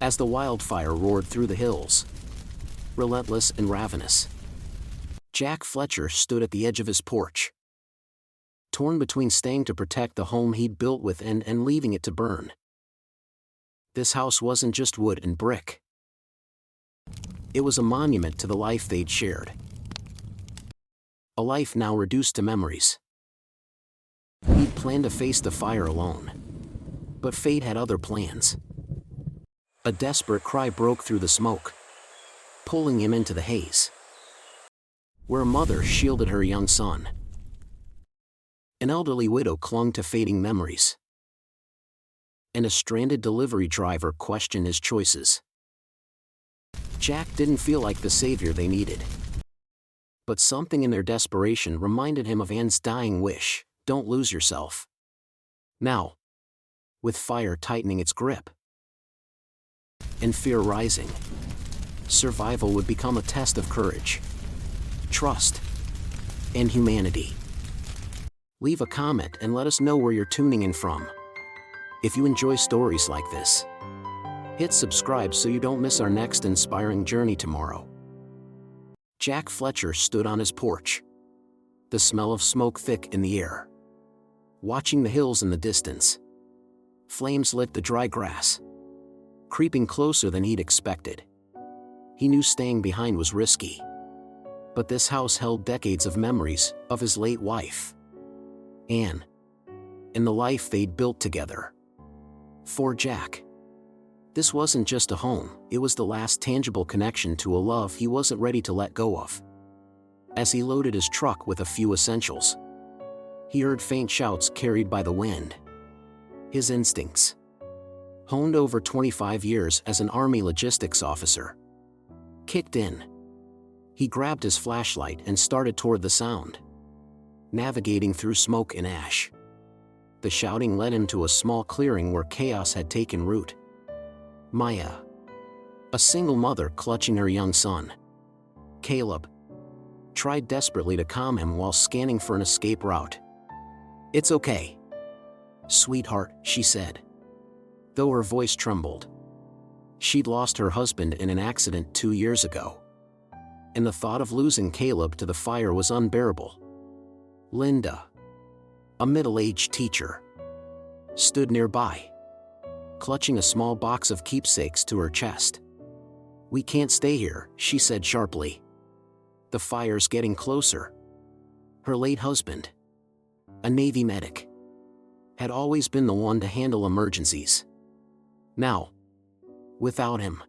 as the wildfire roared through the hills, relentless and ravenous. Jack Fletcher stood at the edge of his porch, torn between staying to protect the home he'd built with and leaving it to burn. This house wasn't just wood and brick. It was a monument to the life they'd shared. A life now reduced to memories. He'd planned to face the fire alone, but fate had other plans. A desperate cry broke through the smoke, pulling him into the haze, where a mother shielded her young son. An elderly widow clung to fading memories, and a stranded delivery driver questioned his choices. Jack didn't feel like the savior they needed, but something in their desperation reminded him of Anne's dying wish: don't lose yourself. Now, with fire tightening its grip and fear rising, survival would become a test of courage, trust, and humanity. Leave a comment and let us know where you're tuning in from. If you enjoy stories like this, hit subscribe so you don't miss our next inspiring journey tomorrow. Jack Fletcher stood on his porch, the smell of smoke thick in the air, watching the hills in the distance. Flames lit the dry grass, creeping closer than he'd expected. He knew staying behind was risky, but this house held decades of memories of his late wife, Anne, and the life they'd built together. For Jack, this wasn't just a home, it was the last tangible connection to a love he wasn't ready to let go of. As he loaded his truck with a few essentials, he heard faint shouts carried by the wind. His instincts, honed over 25 years as an Army logistics officer, kicked in. He grabbed his flashlight and started toward the sound, navigating through smoke and ash. The shouting led him to a small clearing where chaos had taken root. Maya, a single mother clutching her young son, Caleb, tried desperately to calm him while scanning for an escape route. "It's okay, sweetheart," she said, though her voice trembled. She'd lost her husband in an accident 2 years ago, and the thought of losing Caleb to the fire was unbearable. Linda, a middle-aged teacher, stood nearby, clutching a small box of keepsakes to her chest. "We can't stay here," she said sharply. "The fire's getting closer." Her late husband, a Navy medic, had always been the one to handle emergencies. Now, without him,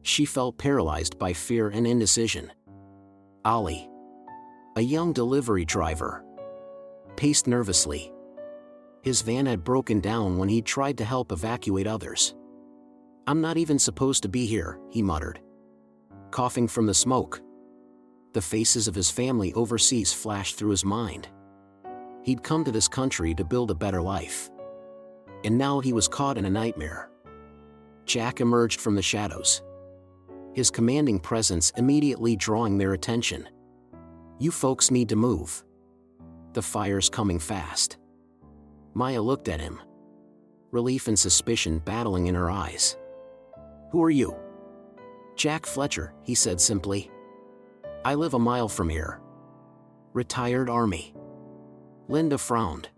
she felt paralyzed by fear and indecision. Ali, a young delivery driver, paced nervously. His van had broken down when he tried to help evacuate others. "I'm not even supposed to be here," he muttered, coughing from the smoke. The faces of his family overseas flashed through his mind. He'd come to this country to build a better life, and now he was caught in a nightmare. Jack emerged from the shadows, his commanding presence immediately drawing their attention. "You folks need to move. The fire's coming fast." Maya looked at him, relief and suspicion battling in her eyes. "Who are you?" "Jack Fletcher," he said simply. "I live a mile from here. Retired Army." Linda frowned.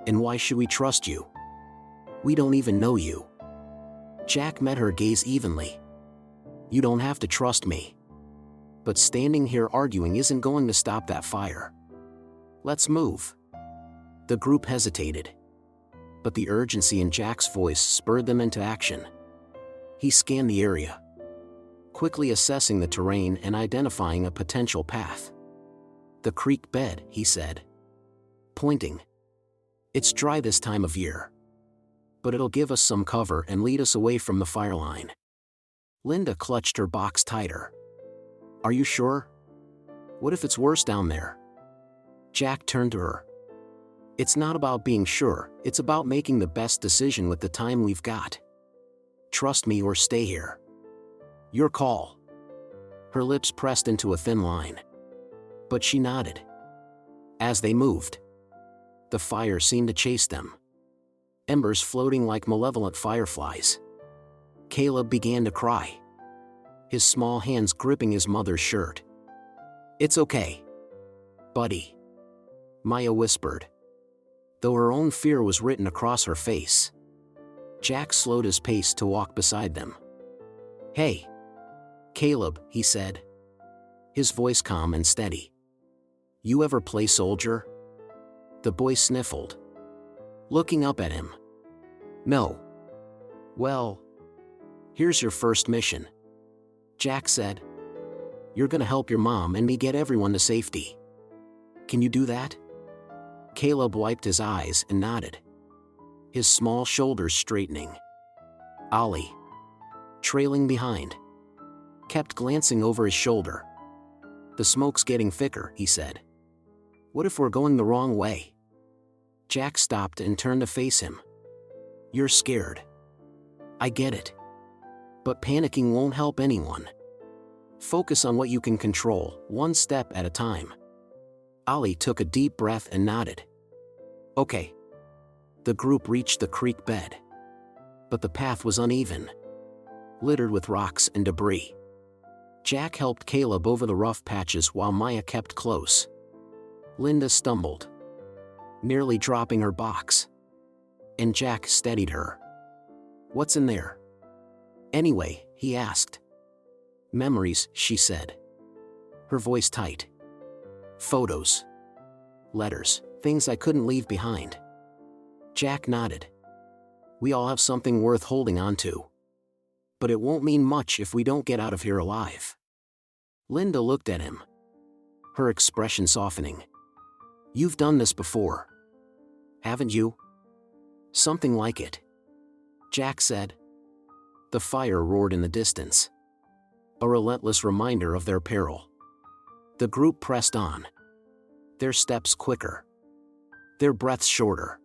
"And why should we trust you? We don't even know you." Jack met her gaze evenly. "You don't have to trust me. But standing here arguing isn't going to stop that fire. Let's move." The group hesitated, but the urgency in Jack's voice spurred them into action. He scanned the area, quickly assessing the terrain and identifying a potential path. "The creek bed," he said, pointing. "It's dry this time of year, but it'll give us some cover and lead us away from the fire line." Linda clutched her box tighter. "Are you sure? What if it's worse down there?" Jack turned to her. "It's not about being sure, it's about making the best decision with the time we've got. Trust me or stay here. Your call." Her lips pressed into a thin line, but she nodded. As they moved, the fire seemed to chase them, embers floating like malevolent fireflies. Caleb began to cry, his small hands gripping his mother's shirt. "It's okay, buddy," Maya whispered, though her own fear was written across her face. Jack slowed his pace to walk beside them. "Hey, Caleb," he said, his voice calm and steady. "You ever play soldier?" The boy sniffled, looking up at him. "No." "Well, here's your first mission," Jack said. "You're gonna help your mom and me get everyone to safety. Can you do that?" Caleb wiped his eyes and nodded, his small shoulders straightening. Ollie, trailing behind, kept glancing over his shoulder. "The smoke's getting thicker," he said. "What if we're going the wrong way?" Jack stopped and turned to face him. "You're scared. I get it. But panicking won't help anyone. Focus on what you can control, one step at a time." Ollie took a deep breath and nodded. "Okay." The group reached the creek bed. But the path was uneven, littered with rocks and debris. Jack helped Caleb over the rough patches while Maya kept close. Linda stumbled, nearly dropping her box, and Jack steadied her. "What's in there, anyway?" he asked. "Memories," she said, her voice tight. "Photos, letters, things I couldn't leave behind." Jack nodded. "We all have something worth holding on to. But it won't mean much if we don't get out of here alive." Linda looked at him, her expression softening. "You've done this before, haven't you?" "Something like it," Jack said. The fire roared in the distance, a relentless reminder of their peril. The group pressed on, their steps quicker, their breaths shorter.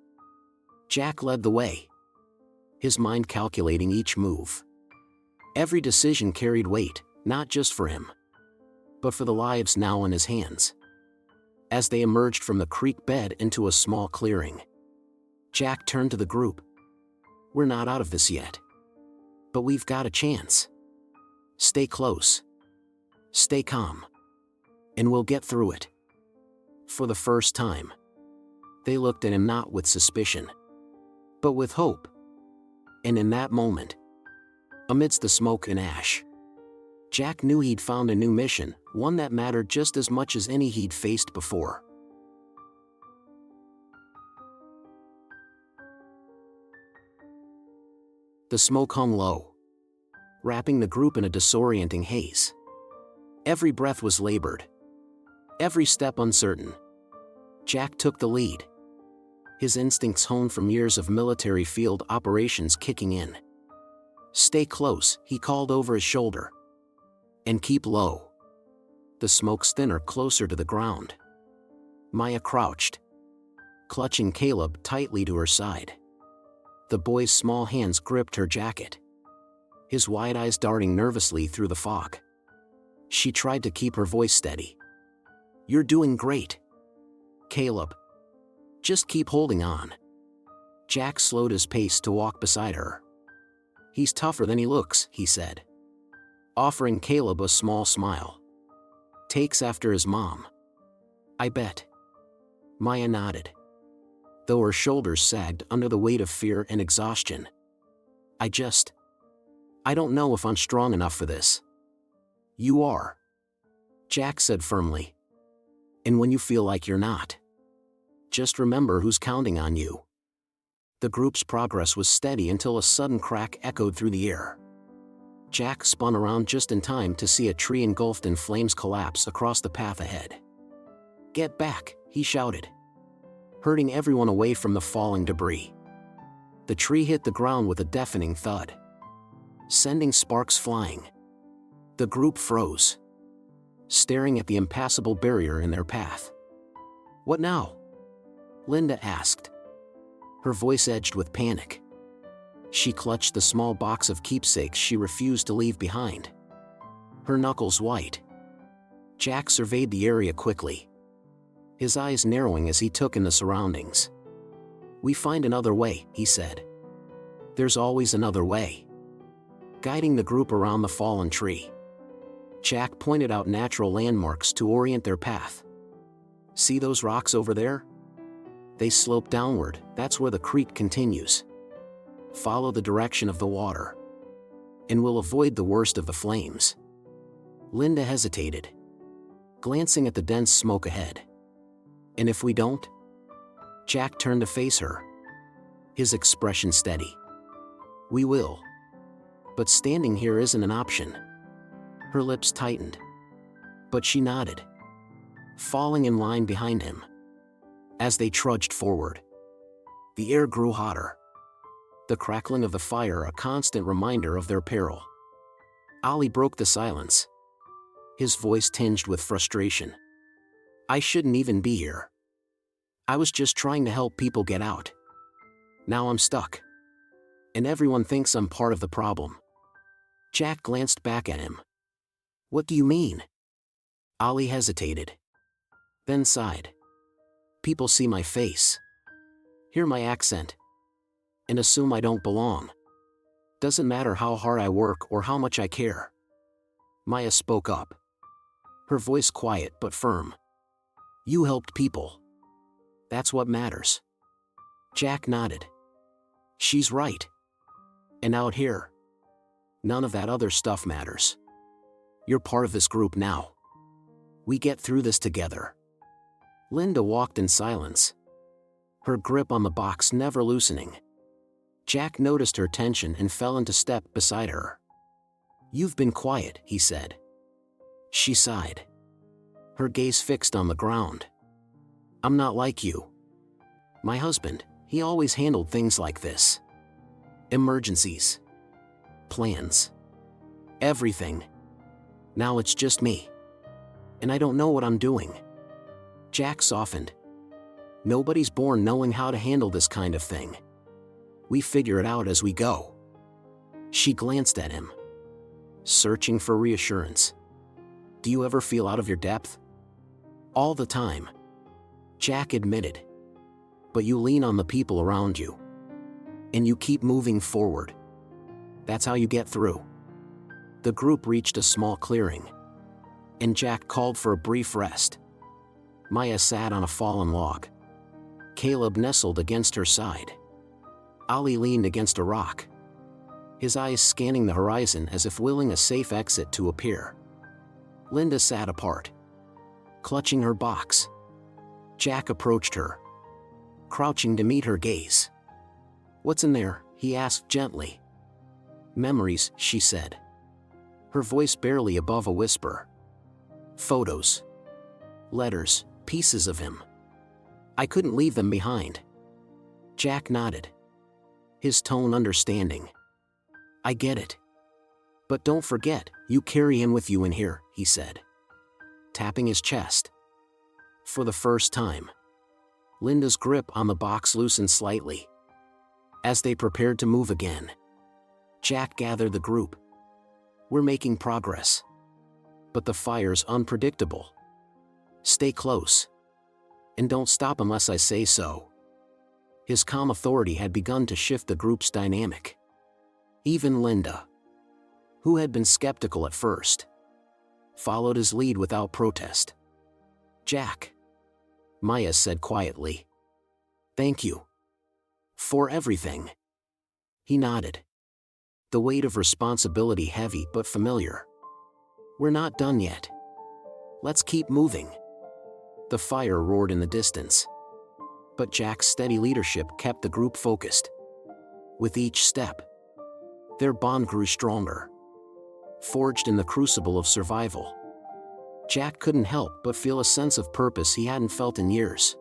Jack led the way, his mind calculating each move. Every decision carried weight, not just for him, but for the lives now in his hands. As they emerged from the creek bed into a small clearing, Jack turned to the group. "We're not out of this yet, but we've got a chance. Stay close, stay calm, and we'll get through it." For the first time, they looked at him not with suspicion, but with hope. And in that moment, amidst the smoke and ash, Jack knew he'd found a new mission, one that mattered just as much as any he'd faced before. The smoke hung low, wrapping the group in a disorienting haze. Every breath was labored, every step uncertain. Jack took the lead, his instincts honed from years of military field operations kicking in. "Stay close," he called over his shoulder. "And keep low." The smoke's thinner, closer to the ground. Maya crouched, clutching Caleb tightly to her side. The boy's small hands gripped her jacket, his wide eyes darting nervously through the fog. She tried to keep her voice steady. "You're doing great, Caleb. Just keep holding on." Jack slowed his pace to walk beside her. "He's tougher than he looks," he said, offering Caleb a small smile. "Takes after his mom, I bet." Maya nodded, though her shoulders sagged under the weight of fear and exhaustion. I don't know if I'm strong enough for this." "You are," Jack said firmly. "And when you feel like you're not, just remember who's counting on you." The group's progress was steady until a sudden crack echoed through the air. Jack spun around just in time to see a tree engulfed in flames collapse across the path ahead. "Get back," he shouted, herding everyone away from the falling debris. The tree hit the ground with a deafening thud, sending sparks flying. The group froze, staring at the impassable barrier in their path. "What now?" Linda asked, her voice edged with panic. She clutched the small box of keepsakes she refused to leave behind, her knuckles white. Jack surveyed the area quickly, his eyes narrowing as he took in the surroundings. "We find another way," he said. "There's always another way. guiding the group around the fallen tree. Jack pointed out natural landmarks to orient their path. See those rocks over there? They slope downward, that's where the creek continues. Follow the direction of the water, and we'll avoid the worst of the flames. Linda hesitated, glancing at the dense smoke ahead. And if we don't? Jack turned to face her, his expression steady. We will. But standing here isn't an option. Her lips tightened, but she nodded, falling in line behind him. As they trudged forward, the air grew hotter, the crackling of the fire a constant reminder of their peril. Ollie broke the silence, his voice tinged with frustration. I shouldn't even be here. I was just trying to help people get out. Now I'm stuck. And everyone thinks I'm part of the problem. Jack glanced back at him. What do you mean? Ollie hesitated, then sighed. People see my face, hear my accent, and assume I don't belong. Doesn't matter how hard I work or how much I care. Maya spoke up, her voice quiet but firm. You helped people. That's what matters. Jack nodded. She's right. And out here, none of that other stuff matters. You're part of this group now. We get through this together. Linda walked in silence, her grip on the box never loosening. Jack noticed her tension and fell into step beside her. You've been quiet, he said. She sighed, her gaze fixed on the ground. I'm not like you. My husband, he always handled things like this. Emergencies. Plans. Everything. Now it's just me. And I don't know what I'm doing. Jack softened. Nobody's born knowing how to handle this kind of thing. We figure it out as we go. She glanced at him, searching for reassurance. Do you ever feel out of your depth? All the time, Jack admitted. But you lean on the people around you. And you keep moving forward. That's how you get through. The group reached a small clearing, and Jack called for a brief rest. Maya sat on a fallen log. Caleb nestled against her side. Ollie leaned against a rock, his eyes scanning the horizon as if willing a safe exit to appear. Linda sat apart, clutching her box. Jack approached her, crouching to meet her gaze. What's in there? He asked gently. Memories, she said, her voice barely above a whisper. Photos. Letters, pieces of him. I couldn't leave them behind. Jack nodded, his tone understanding. I get it. But don't forget, you carry him with you in here, he said, tapping his chest. For the first time, Linda's grip on the box loosened slightly. As they prepared to move again, Jack gathered the group. We're making progress. But the fire's unpredictable. Stay close. And don't stop unless I say so. His calm authority had begun to shift the group's dynamic. Even Linda, who had been skeptical at first, followed his lead without protest. Jack, Maya said quietly. Thank you. For everything. He nodded, the weight of responsibility heavy but familiar. We're not done yet. Let's keep moving. The fire roared in the distance, but Jack's steady leadership kept the group focused. With each step, their bond grew stronger, forged in the crucible of survival. Jack couldn't help but feel a sense of purpose he hadn't felt in years.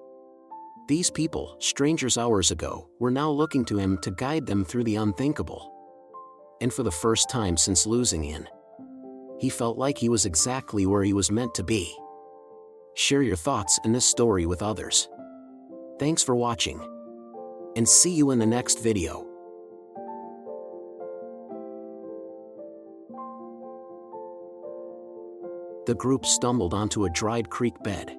These people, strangers hours ago, were now looking to him to guide them through the unthinkable. And for the first time since losing Ian, he felt like he was exactly where he was meant to be. Share your thoughts in this story with others. Thanks for watching, and see you in the next video. The group stumbled onto a dried creek bed,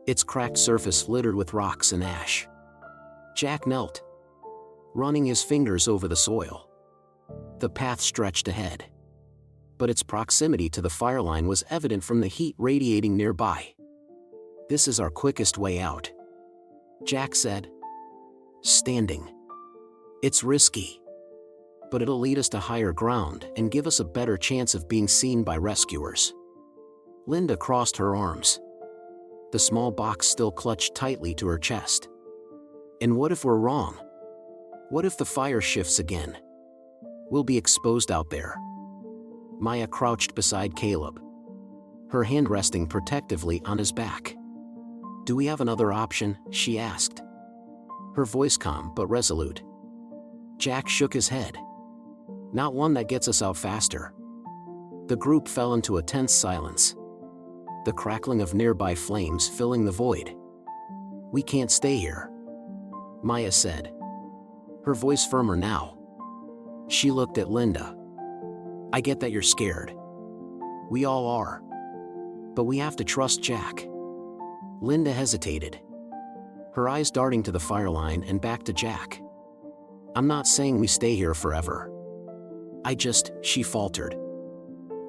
its cracked surface littered with rocks and ash. Jack knelt, running his fingers over the soil. The path stretched ahead, but its proximity to the fire line was evident from the heat radiating nearby. "This is our quickest way out," Jack said, standing. "It's risky, but it'll lead us to higher ground and give us a better chance of being seen by rescuers." Linda crossed her arms. The small box still clutched tightly to her chest. "And what if we're wrong? What if the fire shifts again? We'll be exposed out there." Maya crouched beside Caleb, her hand resting protectively on his back. "Do we have another option?" she asked, her voice calm but resolute. Jack shook his head. "Not one that gets us out faster." The group fell into a tense silence, the crackling of nearby flames filling the void. "We can't stay here," Maya said, her voice firmer now. She looked at Linda. "I get that you're scared. We all are. But we have to trust Jack." Linda hesitated, her eyes darting to the fire line and back to Jack. "I'm not saying we stay here forever. She faltered,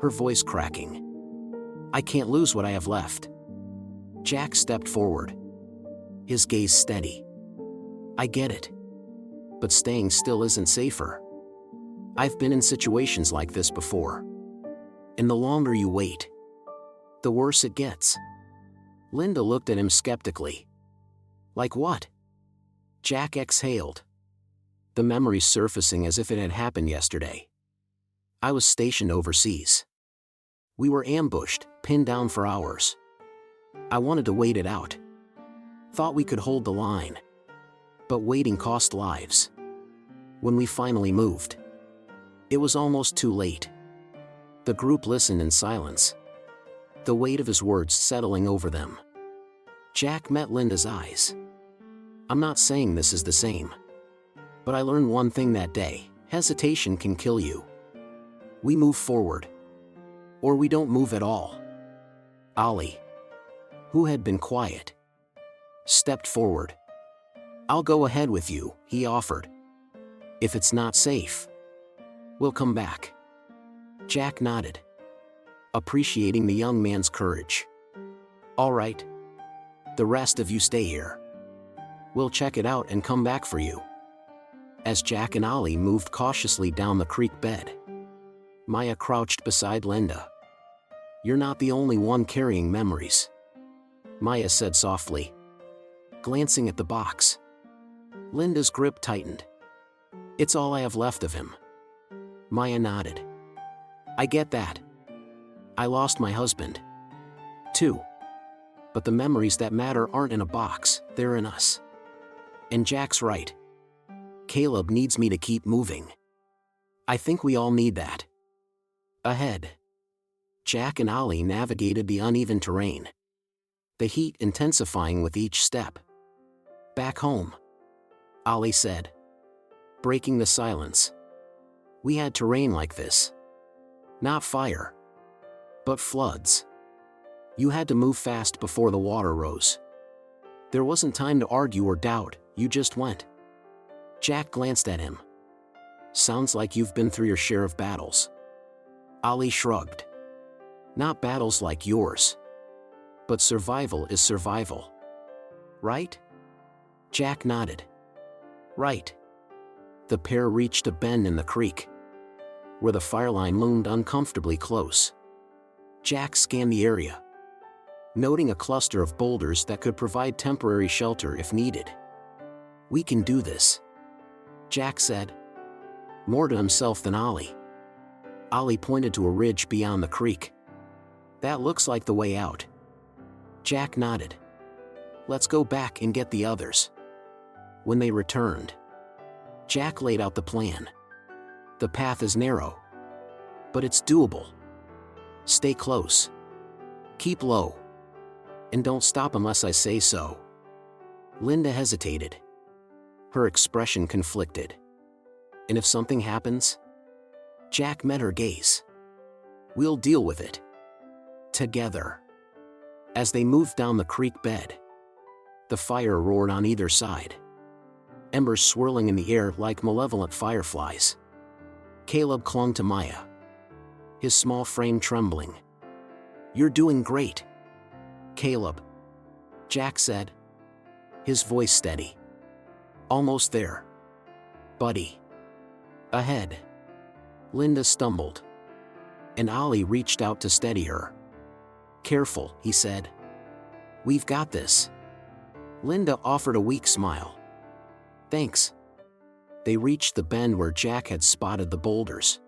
her voice cracking. "I can't lose what I have left." Jack stepped forward, his gaze steady. "I get it. But staying still isn't safer. I've been in situations like this before. And the longer you wait, the worse it gets." Linda looked at him skeptically. "Like what?" Jack exhaled, the memories surfacing as if it had happened yesterday. "I was stationed overseas. We were ambushed, pinned down for hours. I wanted to wait it out. Thought we could hold the line. But waiting cost lives. When we finally moved, it was almost too late." The group listened in silence, the weight of his words settling over them. Jack met Linda's eyes. "I'm not saying this is the same. But I learned one thing that day: hesitation can kill you. We move forward, or we don't move at all." Ollie, who had been quiet, stepped forward. "I'll go ahead with you," he offered. "If it's not safe, we'll come back." Jack nodded, appreciating the young man's courage. "All right. The rest of you stay here. We'll check it out and come back for you." As Jack and Ollie moved cautiously down the creek bed, Maya crouched beside Linda. "You're not the only one carrying memories," Maya said softly, glancing at the box. Linda's grip tightened. "It's all I have left of him." Maya nodded. "I get that. I lost my husband, too. But the memories that matter aren't in a box, they're in us. And Jack's right. Caleb needs me to keep moving. I think we all need that." Ahead, Jack and Ollie navigated the uneven terrain, the heat intensifying with each step. "Back home," Ollie said, breaking the silence. "We had terrain like this. Not fire, but floods. You had to move fast before the water rose. There wasn't time to argue or doubt, you just went." Jack glanced at him. "Sounds like you've been through your share of battles." Ollie shrugged. "Not battles like yours. But survival is survival. Right?" Jack nodded. "Right." The pair reached a bend in the creek, where the fire line loomed uncomfortably close. Jack scanned the area, noting a cluster of boulders that could provide temporary shelter if needed. "We can do this," Jack said, more to himself than Ollie. Ollie pointed to a ridge beyond the creek. "That looks like the way out." Jack nodded. "Let's go back and get the others." When they returned, Jack laid out the plan. "The path is narrow, but it's doable. Stay close. Keep low. And don't stop unless I say so." Linda hesitated, her expression conflicted. "And if something happens?" Jack met her gaze. "We'll deal with it. Together." As they moved down the creek bed, the fire roared on either side, embers swirling in the air like malevolent fireflies. Caleb clung to Maya, his small frame trembling. "You're doing great, Caleb," Jack said, his voice steady. "Almost there, buddy." Ahead, Linda stumbled, and Ollie reached out to steady her. "Careful," he said. "We've got this." Linda offered a weak smile. "Thanks." They reached the bend where Jack had spotted the boulders,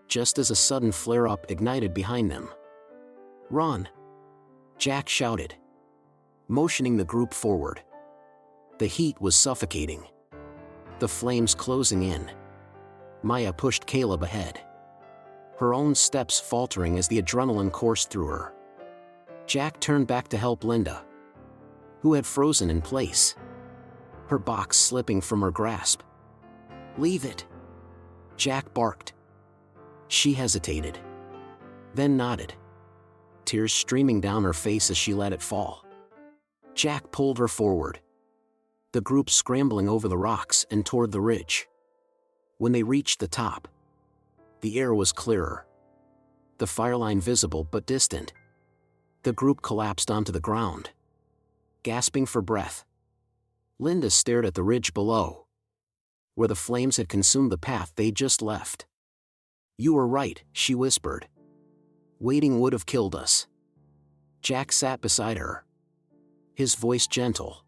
just as a sudden flare-up ignited behind them. "Run!" Jack shouted, motioning the group forward. The heat was suffocating, the flames closing in. Maya pushed Caleb ahead, her own steps faltering as the adrenaline coursed through her. Jack turned back to help Linda, who had frozen in place, her box slipping from her grasp. "Leave it," Jack barked. She hesitated, then nodded, tears streaming down her face as she let it fall. Jack pulled her forward, the group scrambling over the rocks and toward the ridge. When they reached the top, the air was clearer, the fireline visible but distant. The group collapsed onto the ground, gasping for breath. Linda stared at the ridge below, where the flames had consumed the path they'd just left. "You were right," she whispered. "Waiting would have killed us." Jack sat beside her, his voice gentle.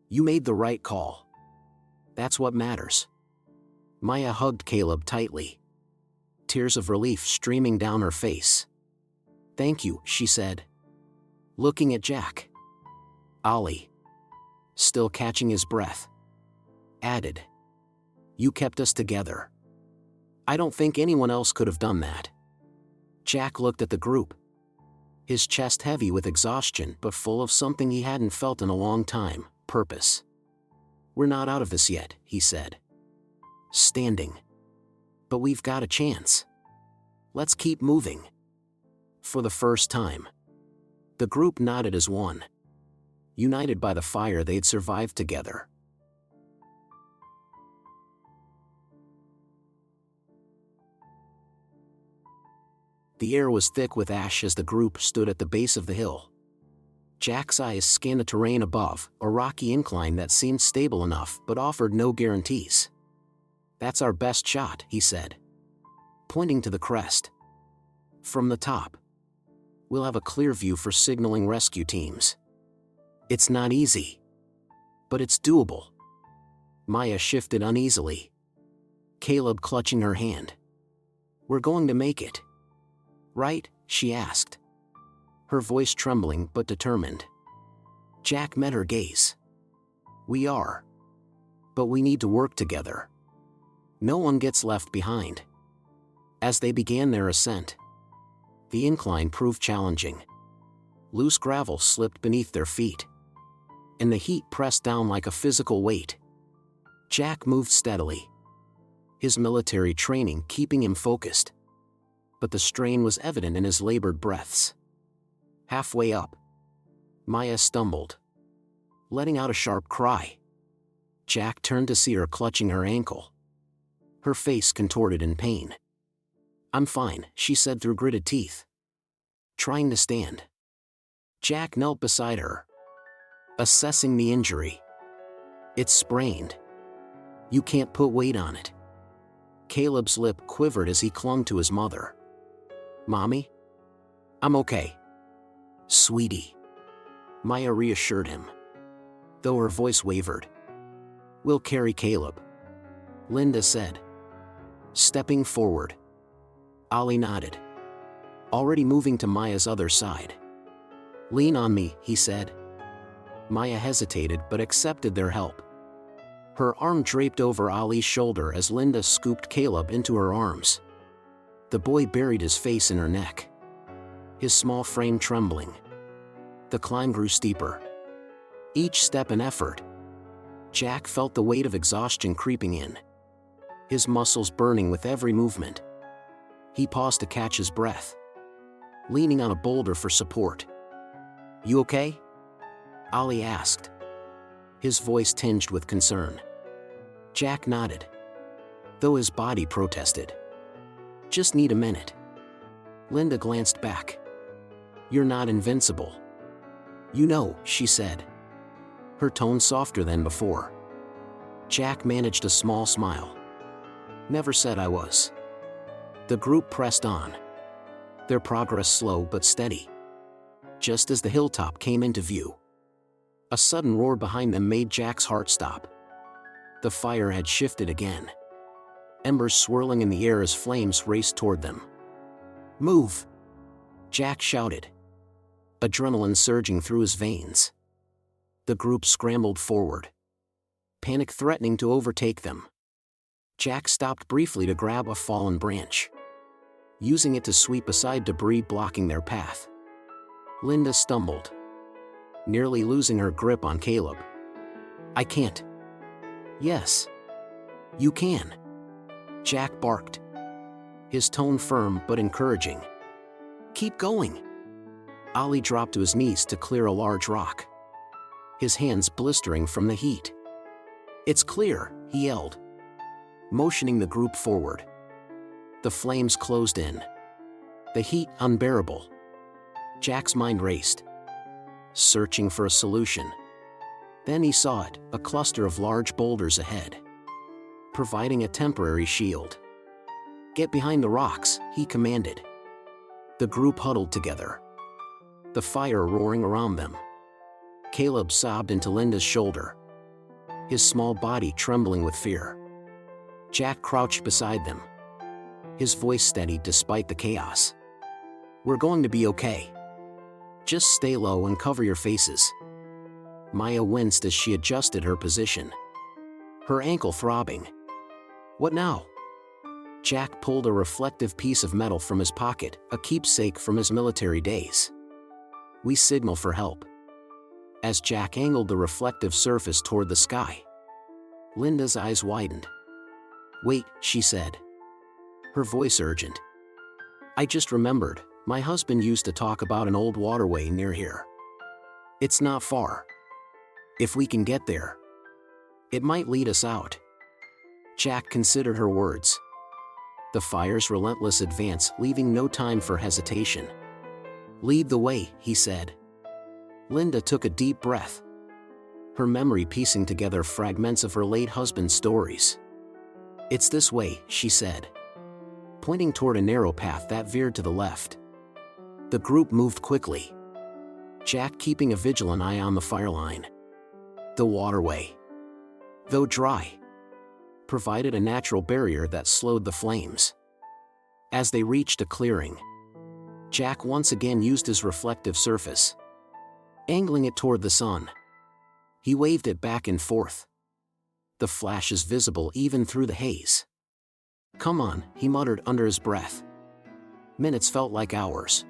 "You made the right call. That's what matters." Maya hugged Caleb tightly, tears of relief streaming down her face. "Thank you," she said, looking at Jack. Ollie, still catching his breath, added, "You kept us together. I don't think anyone else could have done that." Jack looked at the group, his chest heavy with exhaustion but full of something he hadn't felt in a long time: purpose. "We're not out of this yet," he said, standing. "But we've got a chance. Let's keep moving." For the first time, the group nodded as one, united by the fire they'd survived together. The air was thick with ash as the group stood at the base of the hill. Jack's eyes scanned the terrain above, a rocky incline that seemed stable enough but offered no guarantees. "That's our best shot," he said, pointing to the crest. "From the top, we'll have a clear view for signaling rescue teams. It's not easy, but it's doable." Maya shifted uneasily, Caleb clutching her hand. "We're going to make it, right?" she asked, her voice trembling but determined. Jack met her gaze. "We are. But we need to work together. No one gets left behind." As they began their ascent, the incline proved challenging. Loose gravel slipped beneath their feet, and the heat pressed down like a physical weight. Jack moved steadily, his military training keeping him focused, but the strain was evident in his labored breaths. Halfway up, Maya stumbled, letting out a sharp cry. Jack turned to see her clutching her ankle, her face contorted in pain. "I'm fine," she said through gritted teeth, trying to stand. Jack knelt beside her, assessing the injury. "It's sprained. You can't put weight on it." Caleb's lip quivered as he clung to his mother. "Mommy? I'm okay, sweetie," Maya reassured him, though her voice wavered. "We'll carry Caleb," Linda said, stepping forward. Ollie nodded, already moving to Maya's other side. "Lean on me," he said. Maya hesitated but accepted their help. Her arm draped over Ollie's shoulder as Linda scooped Caleb into her arms. The boy buried his face in her neck, his small frame trembling. The climb grew steeper, each step an effort. Jack felt the weight of exhaustion creeping in, his muscles burning with every movement. He paused to catch his breath, leaning on a boulder for support. "You okay?" Ollie asked, his voice tinged with concern. Jack nodded. though his body protested. Just need a minute. Linda glanced back. You're not invincible. You know, she said, her tone softer than before. Jack managed a small smile. Never said I was. The group pressed on, their progress slow but steady. Just as the hilltop came into view, a sudden roar behind them made Jack's heart stop. The fire had shifted again, embers swirling in the air as flames raced toward them. Move! Jack shouted, adrenaline surging through his veins. The group scrambled forward, panic threatening to overtake them. Jack stopped briefly to grab a fallen branch, using it to sweep aside debris blocking their path. Linda stumbled, nearly losing her grip on Caleb. I can't. Yes. You can. Jack barked, his tone firm but encouraging. Keep going. Ollie dropped to his knees to clear a large rock, his hands blistering from the heat. It's clear, he yelled, motioning the group forward. The flames closed in, the heat unbearable. Jack's mind raced, searching for a solution. Then he saw it, a cluster of large boulders ahead, providing a temporary shield. Get behind the rocks, he commanded. The group huddled together, the fire roaring around them. Caleb sobbed into Linda's shoulder, his small body trembling with fear. Jack crouched beside them, his voice steady despite the chaos. We're going to be okay. Just stay low and cover your faces. Maya winced as she adjusted her position, her ankle throbbing. What now? Jack pulled a reflective piece of metal from his pocket, a keepsake from his military days. We signal for help. As Jack angled the reflective surface toward the sky, Linda's eyes widened. Wait, she said, her voice urgent. I just remembered, my husband used to talk about an old waterway near here. It's not far. If we can get there, it might lead us out. Jack considered her words, the fire's relentless advance leaving no time for hesitation. Lead the way, he said. Linda took a deep breath, her memory piecing together fragments of her late husband's stories. It's this way, she said, pointing toward a narrow path that veered to the left. The group moved quickly, Jack keeping a vigilant eye on the fire line. The waterway, though dry, provided a natural barrier that slowed the flames. As they reached a clearing, Jack once again used his reflective surface, angling it toward the sun. He waved it back and forth, the flashes visible even through the haze. Come on, he muttered under his breath. Minutes felt like hours.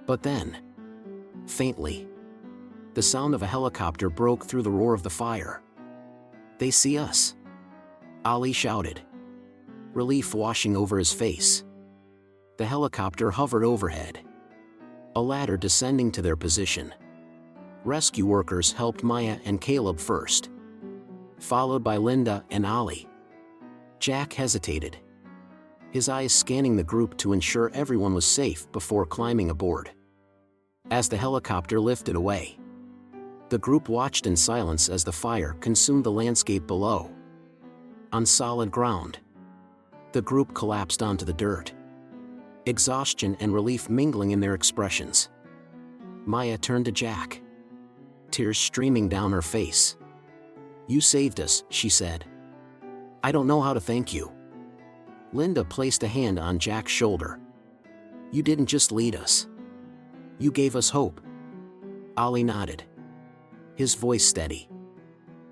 But then, faintly, the sound of a helicopter broke through the roar of the fire. They see us, Ollie shouted, relief washing over his face. The helicopter hovered overhead, a ladder descending to their position. Rescue workers helped Maya and Caleb first, followed by Linda and Ollie. Jack hesitated, his eyes scanning the group to ensure everyone was safe before climbing aboard. As the helicopter lifted away, the group watched in silence as the fire consumed the landscape below. On solid ground, the group collapsed onto the dirt, exhaustion and relief mingling in their expressions. Maya turned to Jack, tears streaming down her face. You saved us, she said. I don't know how to thank you. Linda placed a hand on Jack's shoulder. You didn't just lead us. You gave us hope. Ollie nodded, his voice steady.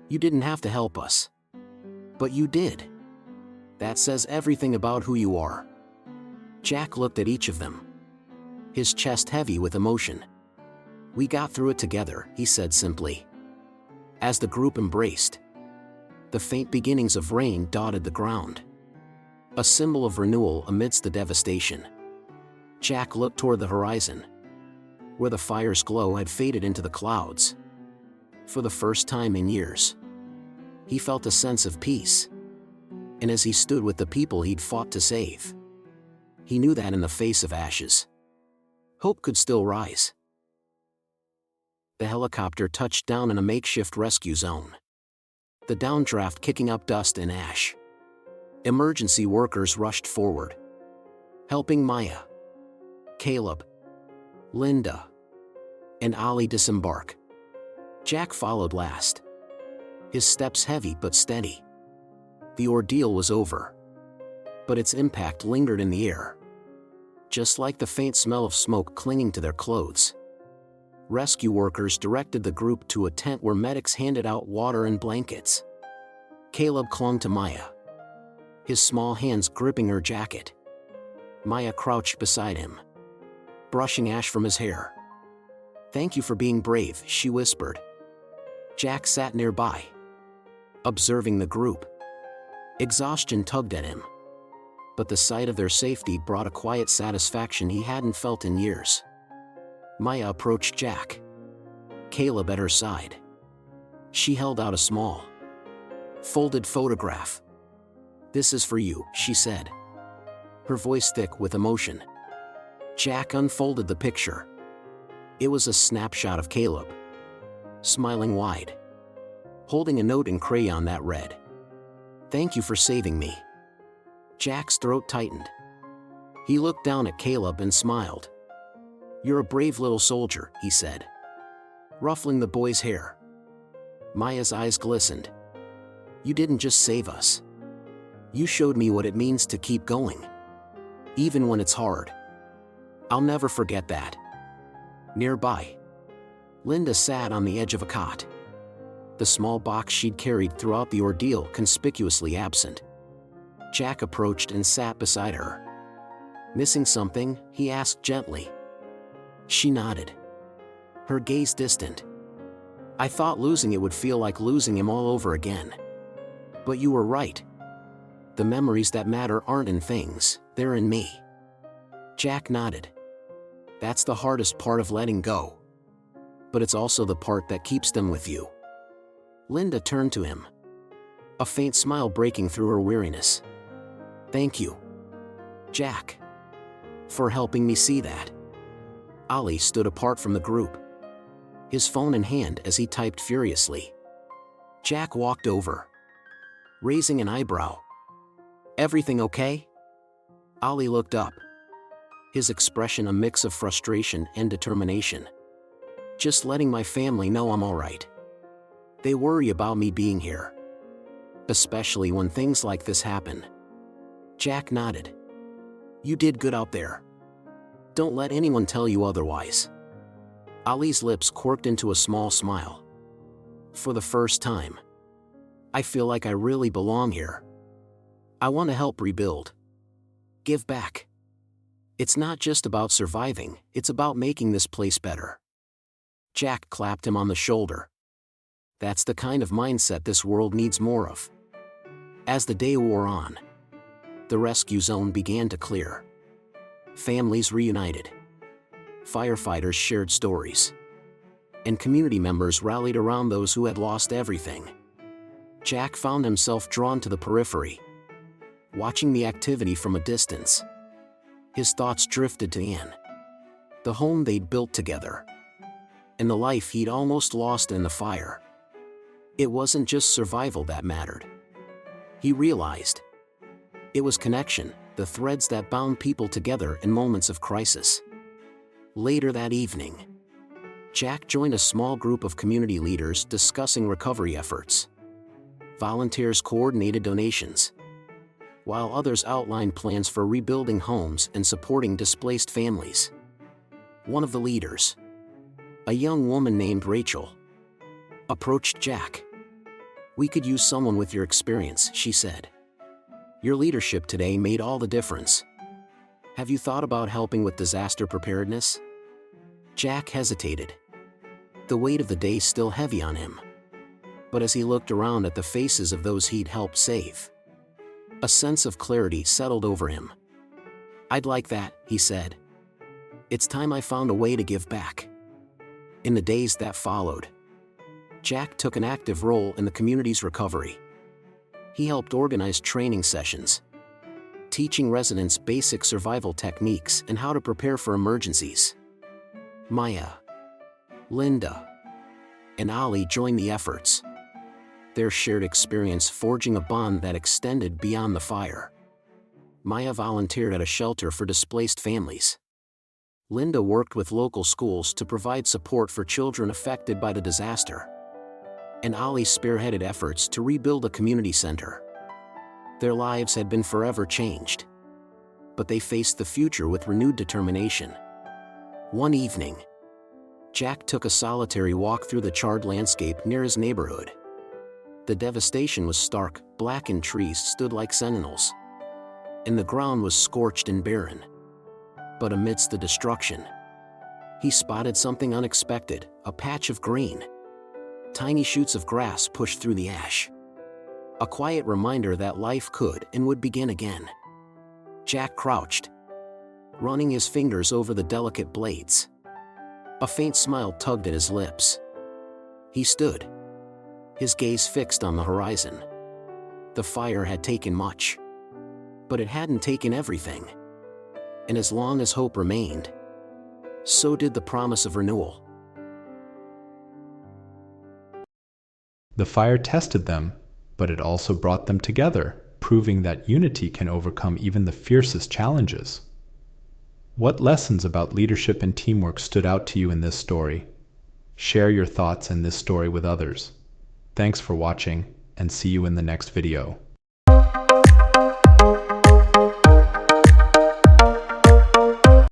You didn't have to help us, but you did. That says everything about who you are. Jack looked at each of them, his chest heavy with emotion. We got through it together, he said simply. As the group embraced, the faint beginnings of rain dotted the ground, a symbol of renewal amidst the devastation. Jack looked toward the horizon, where the fire's glow had faded into the clouds. For the first time in years, he felt a sense of peace. And as he stood with the people he'd fought to save, he knew that in the face of ashes, hope could still rise. The helicopter touched down in a makeshift rescue zone, the downdraft kicking up dust and ash. Emergency workers rushed forward, helping Maya, Caleb, Linda, and Ollie disembark. Jack followed last, his steps heavy but steady. The ordeal was over, but its impact lingered in the air, just like the faint smell of smoke clinging to their clothes. Rescue workers directed the group to a tent where medics handed out water and blankets. Caleb clung to Maya, his small hands gripping her jacket. Maya crouched beside him, brushing ash from his hair. "Thank you for being brave," she whispered. Jack sat nearby, observing the group. Exhaustion tugged at him, but the sight of their safety brought a quiet satisfaction he hadn't felt in years. Maya approached Jack, Caleb at her side. She held out a small, folded photograph. "This is for you," she said, her voice thick with emotion. Jack unfolded the picture. It was a snapshot of Caleb, smiling wide, holding a note in crayon that read, "Thank you for saving me." Jack's throat tightened. He looked down at Caleb and smiled. "You're a brave little soldier," he said, ruffling the boy's hair. Maya's eyes glistened. "You didn't just save us. You showed me what it means to keep going, even when it's hard. I'll never forget that." Nearby, Linda sat on the edge of a cot, the small box she'd carried throughout the ordeal conspicuously absent. Jack approached and sat beside her. "Missing something?" he asked gently. She nodded, her gaze distant. "I thought losing it would feel like losing him all over again. But you were right. The memories that matter aren't in things, they're in me." Jack nodded. "That's the hardest part of letting go. But it's also the part that keeps them with you." Linda turned to him, a faint smile breaking through her weariness. "Thank you, Jack, for helping me see that." Ollie stood apart from the group, his phone in hand as he typed furiously. Jack walked over, raising an eyebrow. "Everything okay?" Ollie looked up, his expression a mix of frustration and determination. "Just letting my family know I'm all right. They worry about me being here, especially when things like this happen." Jack nodded. "You did good out there. Don't let anyone tell you otherwise." Ollie's lips quirked into a small smile. "For the first time, I feel like I really belong here. I want to help rebuild, give back. It's not just about surviving, it's about making this place better." Jack clapped him on the shoulder. "That's the kind of mindset this world needs more of." As the day wore on, the rescue zone began to clear. Families reunited, firefighters shared stories, and community members rallied around those who had lost everything. Jack found himself drawn to the periphery, watching the activity from a distance. His thoughts drifted to Anne, the home they'd built together, and the life he'd almost lost in the fire. It wasn't just survival that mattered. He realized it was connection, the threads that bound people together in moments of crisis. Later that evening, Jack joined a small group of community leaders discussing recovery efforts. Volunteers coordinated donations, while others outlined plans for rebuilding homes and supporting displaced families. One of the leaders, a young woman named Rachel, approached Jack. "We could use someone with your experience," she said. "Your leadership today made all the difference. Have you thought about helping with disaster preparedness?" Jack hesitated, the weight of the day still heavy on him. But as he looked around at the faces of those he'd helped save, a sense of clarity settled over him. "I'd like that," he said. "It's time I found a way to give back." In the days that followed, Jack took an active role in the community's recovery. He helped organize training sessions, teaching residents basic survival techniques and how to prepare for emergencies. Maya, Linda, and Ali joined the efforts, their shared experience forging a bond that extended beyond the fire. Maya volunteered at a shelter for displaced families. Linda worked with local schools to provide support for children affected by the disaster. And Ali spearheaded efforts to rebuild a community center. Their lives had been forever changed, but they faced the future with renewed determination. One evening, Jack took a solitary walk through the charred landscape near his neighborhood. The devastation was stark. Blackened trees stood like sentinels, and the ground was scorched and barren. But amidst the destruction, he spotted something unexpected: a patch of green. Tiny shoots of grass pushed through the ash. A quiet reminder that life could and would begin again. Jack crouched, running his fingers over the delicate blades. A faint smile tugged at his lips. He stood, his gaze fixed on the horizon. The fire had taken much, but it hadn't taken everything. And as long as hope remained, so did the promise of renewal. The fire tested them, but it also brought them together, proving that unity can overcome even the fiercest challenges. What lessons about leadership and teamwork stood out to you in this story? Share your thoughts and this story with others. Thanks for watching, and see you in the next video.